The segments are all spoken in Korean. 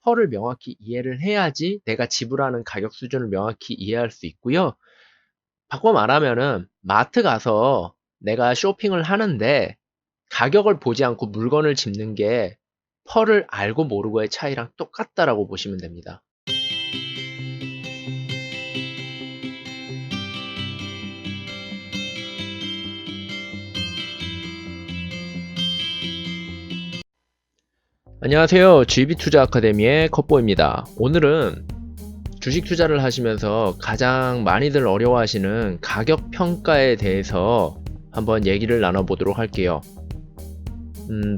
펄을 명확히 이해를 해야지 내가 지불하는 가격 수준을 명확히 이해할 수 있고요. 바꿔 말하면은 마트 가서 내가 쇼핑을 하는데 가격을 보지 않고 물건을 집는 게 펄을 알고 모르고의 차이랑 똑같다라고 보시면 됩니다. 안녕하세요. GB투자 아카데미의 컵보입니다. 오늘은 주식 투자를 하시면서 가장 많이들 어려워하시는 가격 평가에 대해서 한번 얘기를 나눠보도록 할게요.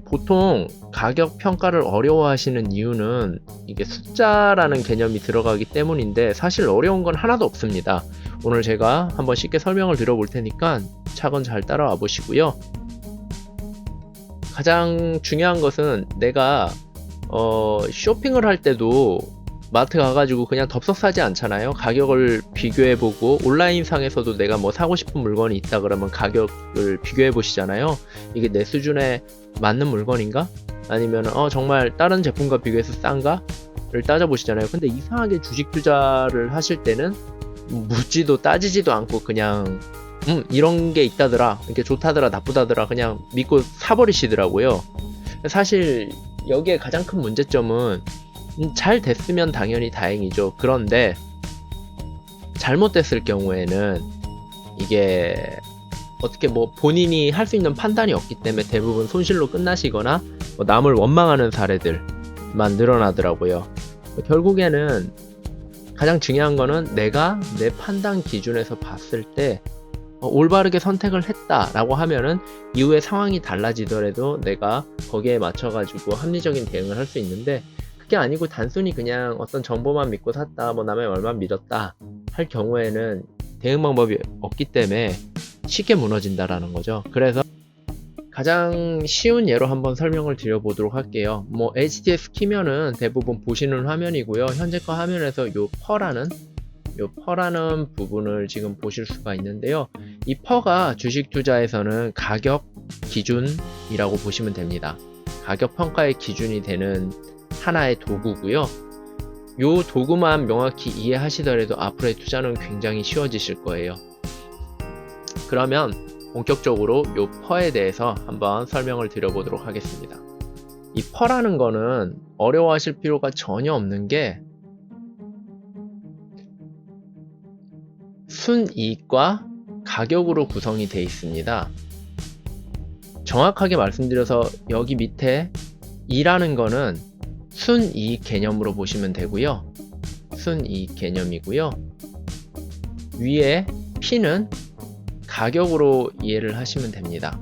보통 가격 평가를 어려워하시는 이유는 이게 숫자라는 개념이 들어가기 때문인데 사실 어려운 건 하나도 없습니다. 오늘 제가 한번 쉽게 설명을 드려볼 테니까 차근 잘 따라와 보시고요. 가장 중요한 것은 내가 쇼핑을 할 때도 마트 가가지고 그냥 덥석 사지 않잖아요. 가격을 비교해보고 온라인상에서도 내가 뭐 사고 싶은 물건이 있다 그러면 가격을 비교해 보시잖아요. 이게 내 수준에 맞는 물건인가? 아니면 정말 다른 제품과 비교해서 싼가?를 따져보시잖아요. 근데 이상하게 주식 투자를 하실 때는 묻지도 따지지도 않고 그냥 이런 게 있다더라, 이렇게 좋다더라, 나쁘다더라 그냥 믿고 사버리시더라고요. 사실 여기에 가장 큰 문제점은 잘 됐으면 당연히 다행이죠. 그런데 잘못됐을 경우에는 이게 어떻게 뭐 본인이 할 수 있는 판단이 없기 때문에 대부분 손실로 끝나시거나 남을 원망하는 사례들만 늘어나더라고요. 결국에는 가장 중요한 거는 내가 내 판단 기준에서 봤을 때 올바르게 선택을 했다라고 하면은 이후에 상황이 달라지더라도 내가 거기에 맞춰가지고 합리적인 대응을 할 수 있는데, 그게 아니고 단순히 그냥 어떤 정보만 믿고 샀다, 뭐 남의 말만 믿었다 할 경우에는 대응 방법이 없기 때문에 쉽게 무너진다라는 거죠. 그래서 가장 쉬운 예로 한번 설명을 드려보도록 할게요. 뭐 HTS 키면은 대부분 보시는 화면이고요. 현재 거 화면에서 요 퍼라는 부분을 지금 보실 수가 있는데요. 이 퍼가 주식 투자에서는 가격 기준이라고 보시면 됩니다. 가격 평가의 기준이 되는 하나의 도구고요. 요 도구만 명확히 이해하시더라도 앞으로의 투자는 굉장히 쉬워지실 거예요. 그러면 본격적으로 요 퍼에 대해서 한번 설명을 드려보도록 하겠습니다. 이 퍼라는 거는 어려워하실 필요가 전혀 없는 게 순이익과 가격으로 구성이 되어 있습니다. 정확하게 말씀드려서 여기 밑에 2라는 거는 순이익 개념으로 보시면 되고요. 순이익 개념이고요. 위에 P는 가격으로 이해를 하시면 됩니다.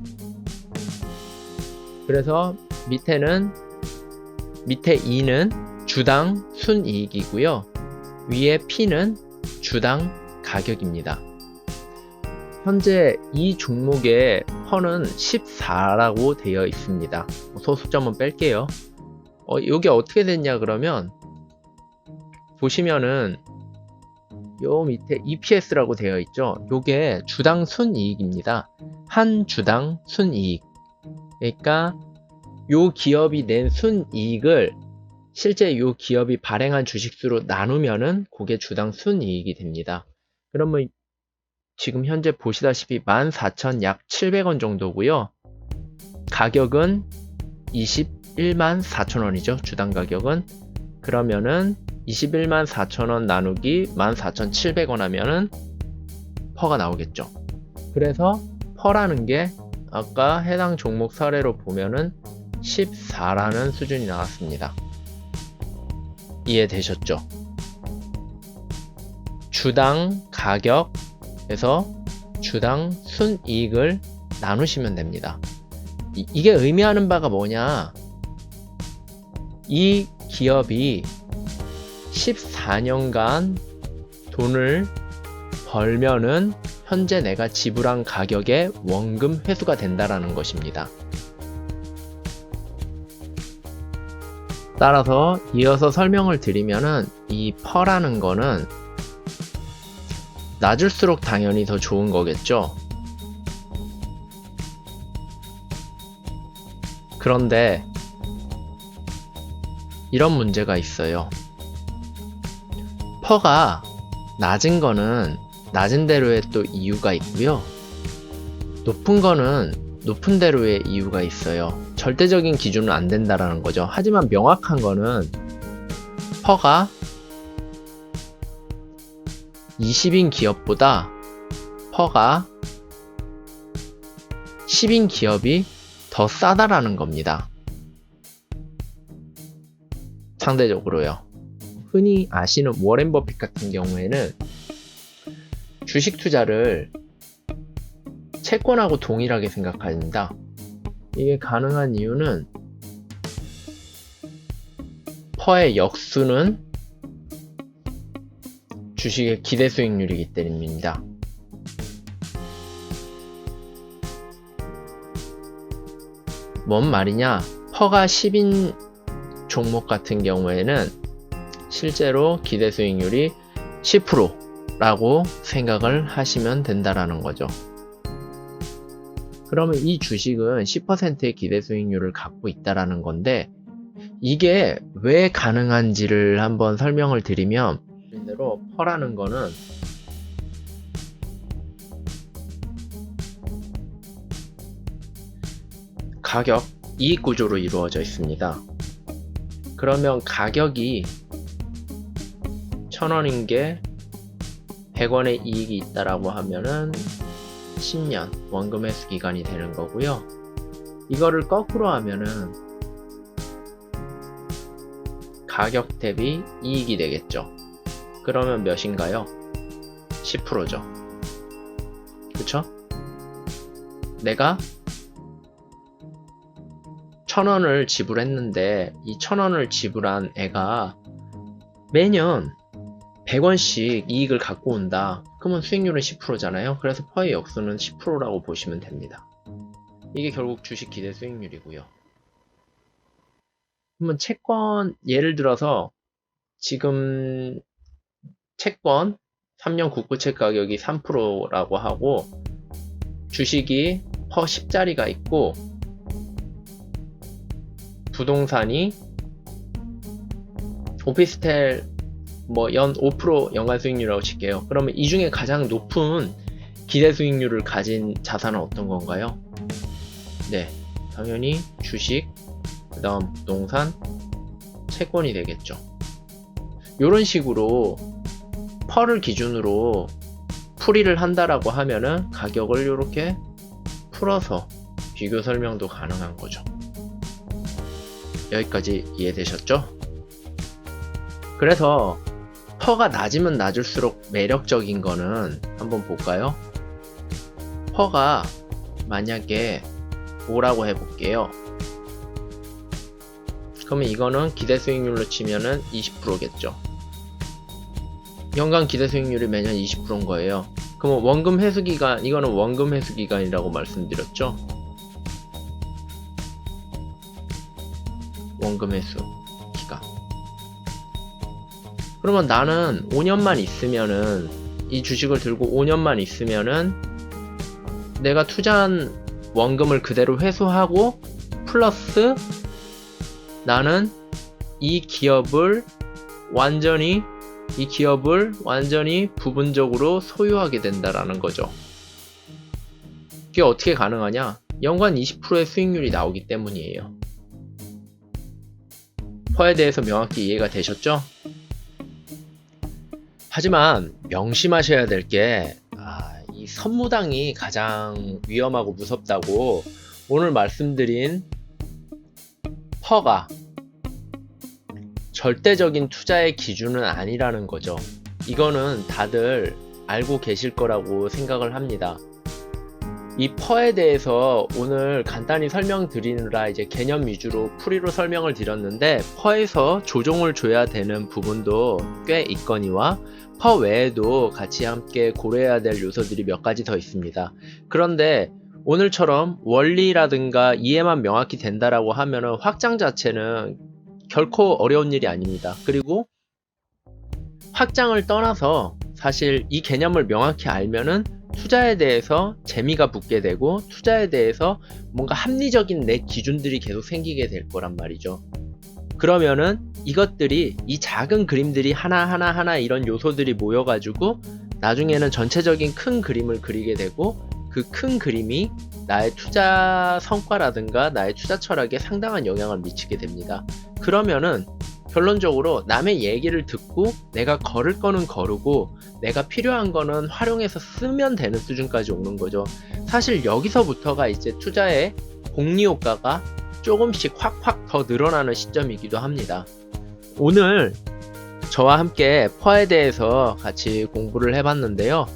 그래서 밑에 2는 주당 순이익이고요. 위에 P는 주당 가격입니다. 현재 이 종목의 퍼는 14라고 되어 있습니다. 소수점은 뺄게요. 이게 어떻게 됐냐 그러면 보시면은 요 밑에 EPS라고 되어 있죠. 요게 주당 순이익입니다. 한 주당 순이익. 그러니까 요 기업이 낸 순이익을 실제 요 기업이 발행한 주식수로 나누면은 그게 주당 순이익이 됩니다. 그러면 지금 현재 보시다시피 14,000 약 700원 정도고요. 가격은 21만 4천원이죠. 주당 가격은. 그러면은 21만 4천원 나누기 14,700원 하면은 퍼가 나오겠죠. 그래서 퍼라는 게 아까 해당 종목 사례로 보면은 14라는 수준이 나왔습니다. 이해되셨죠? 주당 가격에서 주당 순이익을 나누시면 됩니다. 이게 의미하는 바가 뭐냐? 이 기업이 14년간 돈을 벌면은 현재 내가 지불한 가격의 원금 회수가 된다라는 것입니다. 따라서 이어서 설명을 드리면은 이 퍼라는 거는 낮을수록 당연히 더 좋은 거겠죠. 그런데 이런 문제가 있어요. 퍼가 낮은 거는 낮은 대로의 또 이유가 있고요. 높은 거는 높은 대로의 이유가 있어요. 절대적인 기준은 안 된다라는 거죠. 하지만 명확한 거는 퍼가 20인 기업보다 퍼가 10인 기업이 더 싸다라는 겁니다. 상대적으로요. 흔히 아시는 워렌 버핏 같은 경우에는 주식 투자를 채권하고 동일하게 생각합니다. 이게 가능한 이유는 퍼의 역수는 주식의 기대 수익률이기 때문입니다. 뭔 말이냐? 퍼가 10인 종목 같은 경우에는 실제로 기대 수익률이 10%라고 생각을 하시면 된다라는 거죠. 그러면 이 주식은 10%의 기대 수익률을 갖고 있다라는 건데, 이게 왜 가능한지를 한번 설명을 드리면, 대로 퍼라는 거는 가격, 이익 구조로 이루어져 있습니다. 그러면 가격이 1000원인 게 100원의 이익이 있다라고 하면은 10년 원금 회수 기간이 되는 거고요. 이거를 거꾸로 하면은 가격 대비 이익이 되겠죠. 그러면 몇인가요? 10%죠. 그쵸? 내가 1000원을 지불했는데 이 1000원을 지불한 애가 매년 100원씩 이익을 갖고 온다. 그러면 수익률은 10%잖아요. 그래서 퍼의 역수는 10%라고 보시면 됩니다. 이게 결국 주식 기대 수익률이고요. 그러면 채권, 예를 들어서 지금 채권 3년 국부채 가격이 3%라고 하고 주식이 퍼 10짜리가 있고 부동산이 오피스텔 뭐 연 5% 연간 수익률이라고 칠게요. 그러면 이 중에 가장 높은 기대 수익률을 가진 자산은 어떤 건가요? 네, 당연히 주식, 그 다음 부동산, 채권이 되겠죠. 이런 식으로 퍼를 기준으로 풀이를 한다라고 하면은 가격을 이렇게 풀어서 비교 설명도 가능한 거죠. 여기까지 이해되셨죠? 그래서 퍼가 낮으면 낮을수록 매력적인 거는 한번 볼까요? 퍼가 만약에 5라고 해볼게요. 그러면 이거는 기대 수익률로 치면은 20%겠죠. 연간 기대 수익률이 매년 20%인 거예요. 그럼 원금 회수 기간, 이거는 원금 회수 기간이라고 말씀드렸죠. 원금 회수 기간. 그러면 나는 5년만 있으면은, 이 주식을 들고 5년만 있으면은 내가 투자한 원금을 그대로 회수하고 플러스 나는 이 기업을 완전히 부분적으로 소유하게 된다라는 거죠. 이게 어떻게 가능하냐? 연간 20%의 수익률이 나오기 때문이에요. 퍼에 대해서 명확히 이해가 되셨죠? 하지만 명심하셔야 될 게, 이 선무당이 가장 위험하고 무섭다고 오늘 말씀드린 퍼가 절대적인 투자의 기준은 아니라는 거죠. 이거는 다들 알고 계실 거라고 생각을 합니다. 이 퍼에 대해서 오늘 간단히 설명드리느라 이제 개념 위주로 풀이로 설명을 드렸는데, 퍼에서 조정을 줘야 되는 부분도 꽤 있거니와 퍼 외에도 같이 함께 고려해야 될 요소들이 몇 가지 더 있습니다. 그런데 오늘처럼 원리라든가 이해만 명확히 된다라고 하면은 확장 자체는 결코 어려운 일이 아닙니다. 그리고 확장을 떠나서 사실 이 개념을 명확히 알면은 투자에 대해서 재미가 붙게 되고 투자에 대해서 뭔가 합리적인 내 기준들이 계속 생기게 될 거란 말이죠. 그러면은 이것들이 이 작은 그림들이 하나하나 이런 요소들이 모여가지고 나중에는 전체적인 큰 그림을 그리게 되고 그 큰 그림이 나의 투자 성과라든가 나의 투자 철학에 상당한 영향을 미치게 됩니다. 그러면은 결론적으로 남의 얘기를 듣고 내가 걸을 거는 거르고 내가 필요한 거는 활용해서 쓰면 되는 수준까지 오는 거죠. 사실 여기서부터가 이제 투자의 복리 효과가 조금씩 확확 더 늘어나는 시점이기도 합니다. 오늘 저와 함께 퍼에 대해서 같이 공부를 해봤는데요.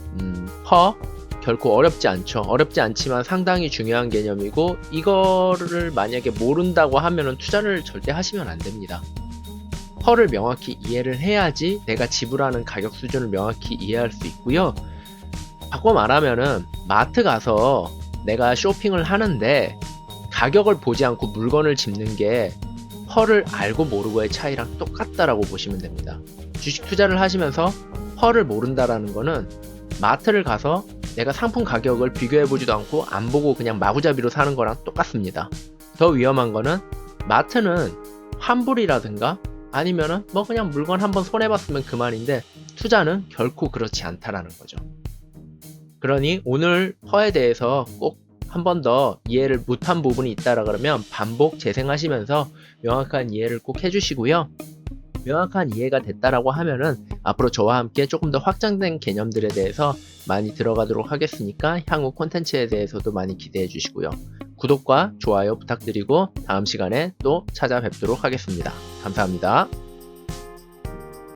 퍼 결코 어렵지 않죠. 어렵지 않지만 상당히 중요한 개념이고 이거를 만약에 모른다고 하면은 투자를 절대 하시면 안 됩니다. 퍼를 명확히 이해를 해야지 내가 지불하는 가격 수준을 명확히 이해할 수 있고요. 바꿔 말하면은 마트 가서 내가 쇼핑을 하는데 가격을 보지 않고 물건을 집는 게 퍼를 알고 모르고의 차이랑 똑같다라고 보시면 됩니다. 주식 투자를 하시면서 퍼를 모른다라는 거는 마트를 가서 내가 상품 가격을 비교해보지도 않고 안 보고 그냥 마구잡이로 사는 거랑 똑같습니다. 더 위험한 거는 마트는 환불이라든가 아니면은 뭐 그냥 물건 한번 손해봤으면 그만인데 투자는 결코 그렇지 않다라는 거죠. 그러니 오늘 퍼에 대해서 꼭 한 번 더 이해를 못한 부분이 있다라 그러면 반복 재생하시면서 명확한 이해를 꼭 해주시고요. 명확한 이해가 됐다라고 하면은 앞으로 저와 함께 조금 더 확장된 개념들에 대해서 많이 들어가도록 하겠으니까 향후 콘텐츠에 대해서도 많이 기대해 주시고요. 구독과 좋아요 부탁드리고 다음 시간에 또 찾아뵙도록 하겠습니다. 감사합니다.